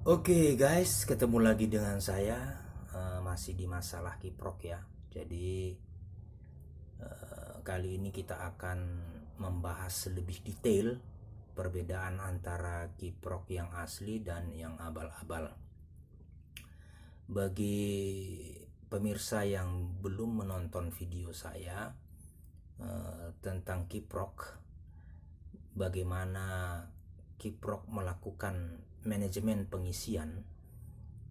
Oke guys, ketemu lagi dengan saya masih di masalah kiprok ya. Jadi kali ini kita akan membahas lebih detail perbedaan antara kiprok yang asli dan yang abal-abal. Bagi pemirsa yang belum menonton video saya tentang kiprok, bagaimana kiprok melakukan manajemen pengisian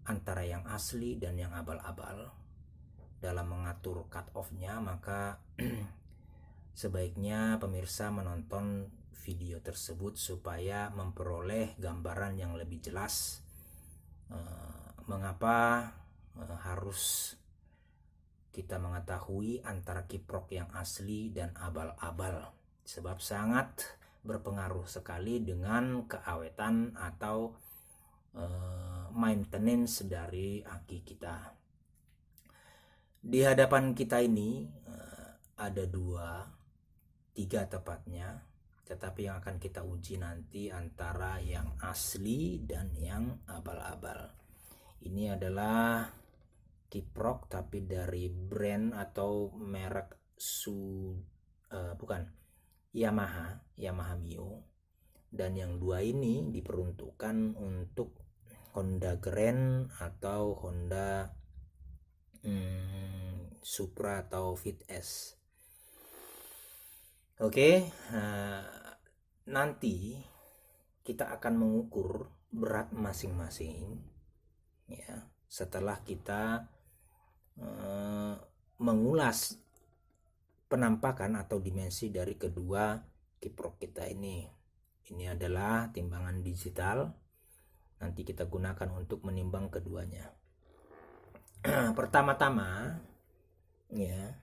antara yang asli dan yang abal-abal dalam mengatur cut off-nya, maka sebaiknya pemirsa menonton video tersebut supaya memperoleh gambaran yang lebih jelas mengapa harus kita mengetahui antara kiprok yang asli dan abal-abal, sebab sangat berpengaruh sekali dengan keawetan atau maintenance dari aki kita. Di hadapan kita ini ada tiga tepatnya, tetapi yang akan kita uji nanti antara yang asli dan yang abal-abal. Ini adalah kiprok tapi dari brand atau merek Yamaha Mio, dan yang dua ini diperuntukkan untuk Honda Grand atau Honda Supra atau Fit S. Oke, nanti kita akan mengukur berat masing-masing ya, setelah kita mengulas penampakan atau dimensi dari kedua kiprok kita ini. Ini adalah timbangan digital, nanti kita gunakan untuk menimbang keduanya. Pertama-tama ya,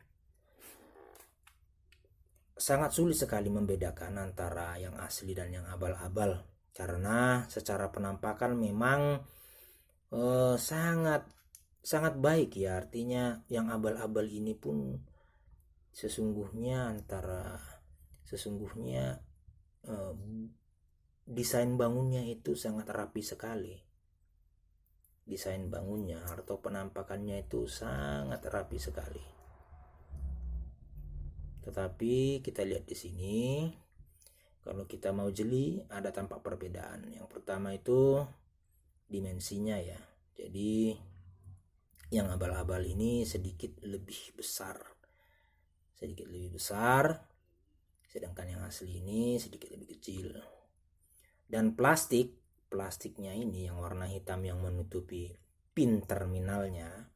sangat sulit sekali membedakan antara yang asli dan yang abal-abal, karena secara penampakan memang sangat baik ya. Artinya yang abal-abal ini pun sesungguhnya desain bangunnya itu sangat rapi sekali. Desain bangunnya atau penampakannya itu sangat rapi sekali. Tetapi kita lihat di sini, kalau kita mau jeli ada tampak perbedaan. Yang pertama itu dimensinya ya. Jadi yang abal-abal ini sedikit lebih besar, sedangkan yang asli ini sedikit lebih kecil. Dan plastiknya ini yang warna hitam yang menutupi pin terminalnya,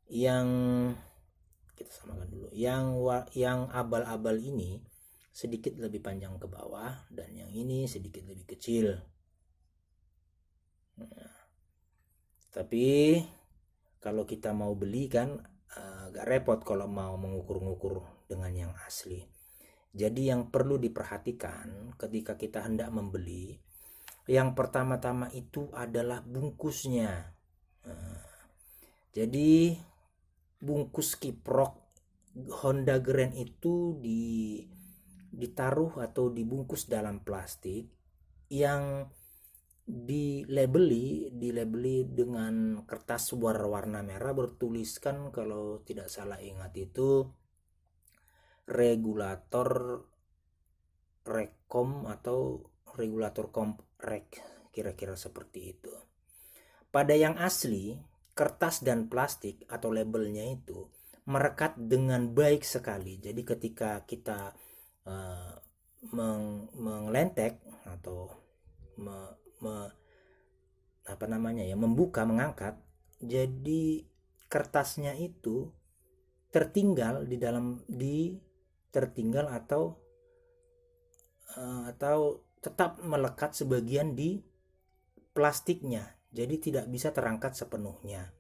yang kita samakan dulu, yang abal-abal ini sedikit lebih panjang ke bawah dan yang ini sedikit lebih kecil. Tapi kalau kita mau beli kan agak repot kalau mau mengukur-ngukur dengan yang asli. Jadi yang perlu diperhatikan ketika kita hendak membeli, yang pertama-tama itu adalah bungkusnya. Jadi bungkus kiprok Honda Grand itu ditaruh atau dibungkus dalam plastik yang dilabeli dengan kertas warna merah, bertuliskan kalau tidak salah ingat itu regulator rekom atau regulator komprek, kira-kira seperti itu. Pada yang asli, kertas dan plastik atau labelnya itu merekat dengan baik sekali. Jadi ketika kita mengelentek atau membuka, mengangkat, jadi kertasnya itu tertinggal atau tetap melekat sebagian di plastiknya, jadi tidak bisa terangkat sepenuhnya.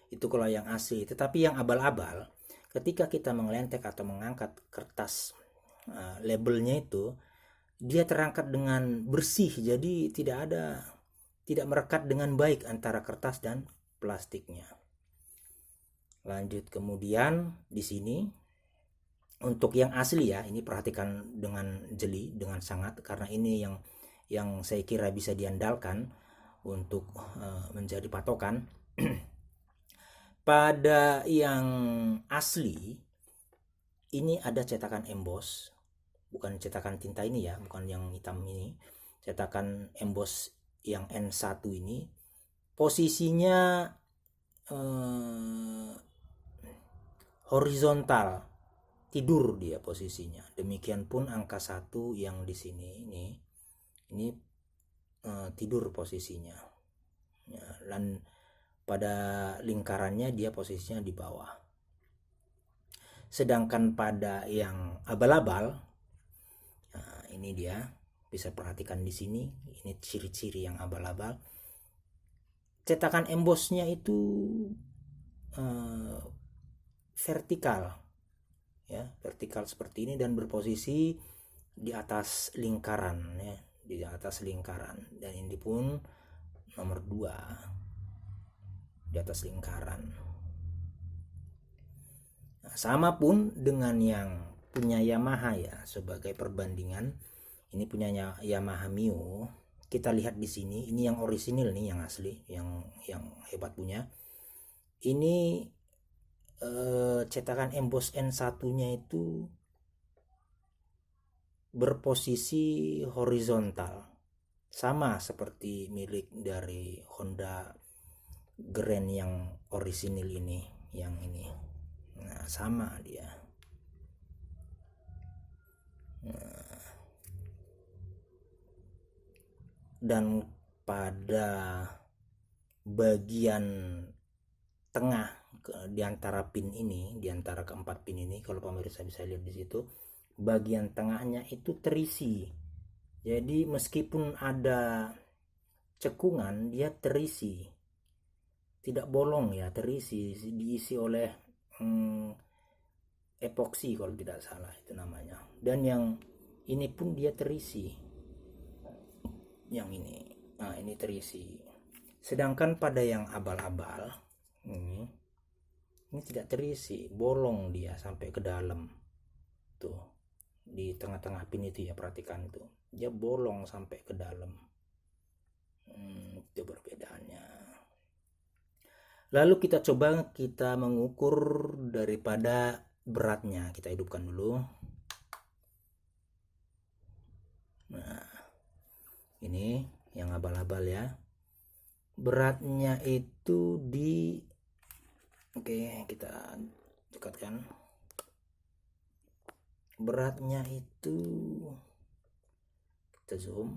Itu kalau yang asli. Tetapi yang abal-abal, ketika kita mengelentek atau mengangkat kertas labelnya itu, dia terangkat dengan bersih, jadi tidak merekat dengan baik antara kertas dan plastiknya. Lanjut, kemudian di sini untuk yang asli ya, ini perhatikan dengan jeli, dengan sangat, karena ini yang saya kira bisa diandalkan untuk menjadi patokan. Pada yang asli ini ada cetakan emboss, bukan cetakan tinta ini ya, bukan yang hitam ini. Cetakan emboss yang N1 ini posisinya horizontal, tidur dia posisinya. Demikian pun angka 1 yang di sini ini tidur posisinya. Ya, dan pada lingkarannya dia posisinya di bawah. Sedangkan pada yang abal-abal, nah ini dia bisa perhatikan di sini, ini ciri-ciri yang abal-abal. Cetakan embossnya itu vertikal, ya, vertikal seperti ini dan berposisi di atas lingkaran, ya, di atas lingkaran. Dan ini pun nomor 2 di atas lingkaran. Nah, sama pun dengan yang punya Yamaha ya, sebagai perbandingan. Ini punyanya Yamaha Mio. Kita lihat di sini, ini yang orisinil nih, yang asli, yang hebat punya. Ini cetakan emboss N1-nya itu berposisi horizontal, sama seperti milik dari Honda Grand yang orisinil ini, yang ini. Nah, sama dia. Nah, dan pada bagian tengah di antara pin ini, di antara keempat pin ini, kalau pemirsa bisa lihat di situ, bagian tengahnya itu terisi. Jadi meskipun ada cekungan, dia terisi, tidak bolong ya, terisi, diisi oleh epoksi kalau tidak salah itu namanya. Dan yang ini pun dia terisi, yang ini, nah ini terisi. Sedangkan pada yang abal-abal ini tidak terisi, bolong dia sampai ke dalam tuh, di tengah-tengah pin itu ya, perhatikan itu, dia bolong sampai ke dalam. Itu perbedaannya. Lalu kita coba mengukur daripada beratnya. Kita hidupkan dulu. Nah, ini yang abal-abal ya. Beratnya itu di, oke, kita dekatkan. Beratnya itu, kita zoom.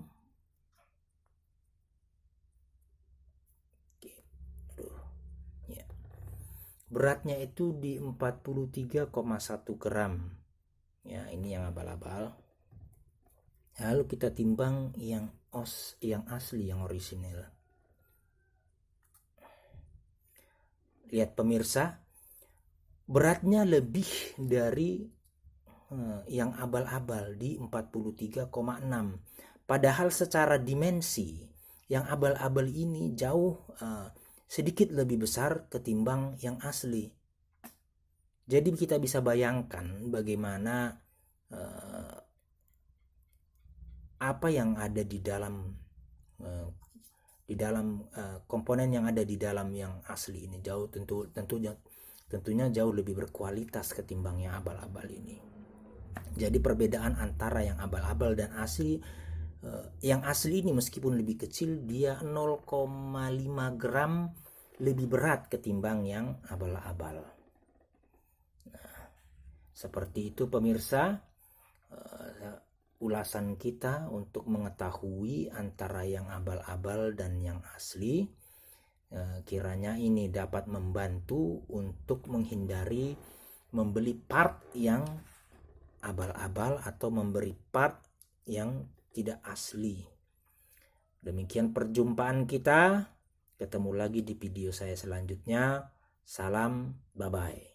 Beratnya itu di 43,1 gram. Ya, ini yang abal-abal. Lalu kita timbang yang asli, yang orisinil. Lihat pemirsa, beratnya lebih dari yang abal-abal di 43,6. Padahal secara dimensi yang abal-abal ini jauh sedikit lebih besar ketimbang yang asli. Jadi kita bisa bayangkan bagaimana apa yang ada di dalam komponen yang ada di dalam yang asli ini jauh tentunya jauh lebih berkualitas ketimbang yang abal-abal ini. Jadi perbedaan antara yang abal-abal dan asli, yang asli ini meskipun lebih kecil, dia 0,5 gram lebih berat ketimbang yang abal-abal. Nah, seperti itu pemirsa, ulasan kita untuk mengetahui antara yang abal-abal dan yang asli. Kiranya ini dapat membantu untuk menghindari membeli part yang abal-abal atau memberi part yang tidak asli. Demikian perjumpaan kita. Ketemu lagi di video saya selanjutnya. Salam, bye-bye.